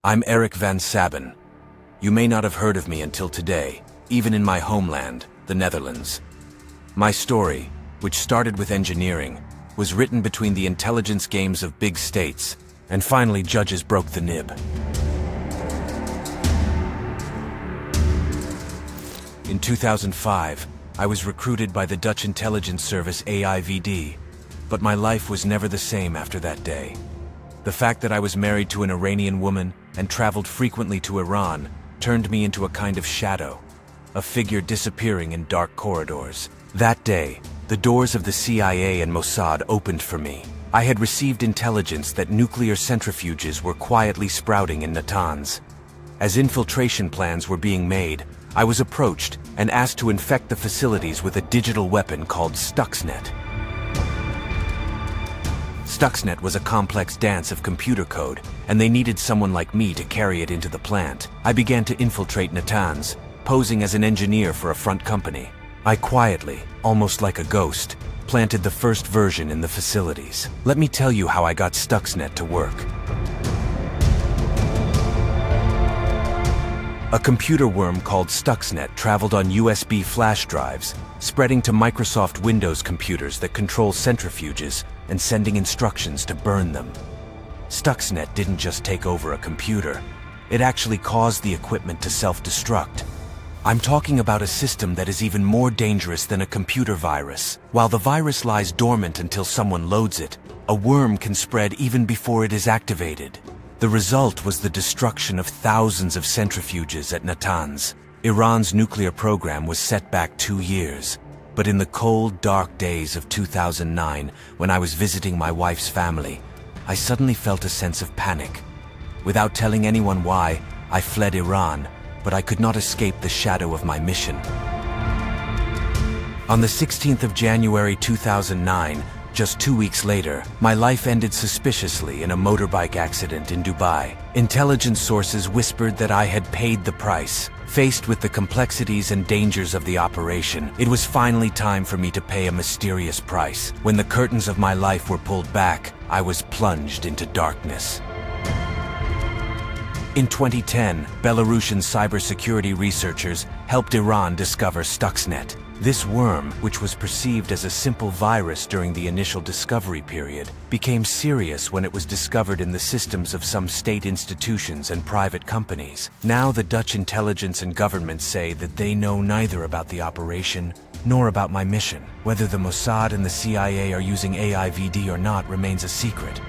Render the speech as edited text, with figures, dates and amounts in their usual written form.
I'm Erik Van Sabben. You may not have heard of me until today, even in my homeland, the Netherlands. My story, which started with engineering, was written between the intelligence games of big states, and finally judges broke the nib. In 2005, I was recruited by the Dutch intelligence service AIVD, but my life was never the same after that day. The fact that I was married to an Iranian woman and traveled frequently to Iran turned me into a kind of shadow, a figure disappearing in dark corridors. That day, the doors of the CIA and Mossad opened for me. I had received intelligence that nuclear centrifuges were quietly sprouting in Natanz. As infiltration plans were being made, I was approached and asked to infect the facilities with a digital weapon called Stuxnet. Stuxnet was a complex dance of computer code, and they needed someone like me to carry it into the plant. I began to infiltrate Natanz, posing as an engineer for a front company. I quietly, almost like a ghost, planted the first version in the facilities. Let me tell you how I got Stuxnet to work. A computer worm called Stuxnet traveled on USB flash drives, spreading to Microsoft Windows computers that control centrifuges and sending instructions to burn them. Stuxnet didn't just take over a computer, it actually caused the equipment to self-destruct. I'm talking about a system that is even more dangerous than a computer virus. While the virus lies dormant until someone loads it, a worm can spread even before it is activated. The result was the destruction of thousands of centrifuges at Natanz. Iran's nuclear program was set back 2 years. But in the cold, dark days of 2009, when I was visiting my wife's family, I suddenly felt a sense of panic. Without telling anyone why, I fled Iran, but I could not escape the shadow of my mission. On the 16th of January 2009, just 2 weeks later, my life ended suspiciously in a motorbike accident in Dubai. Intelligence sources whispered that I had paid the price. Faced with the complexities and dangers of the operation, it was finally time for me to pay a mysterious price. When the curtains of my life were pulled back, I was plunged into darkness. In 2010, Belarusian cybersecurity researchers helped Iran discover Stuxnet. This worm, which was perceived as a simple virus during the initial discovery period, became serious when it was discovered in the systems of some state institutions and private companies. Now the Dutch intelligence and government say that they know neither about the operation nor about my mission. Whether the Mossad and the CIA are using AIVD or not remains a secret.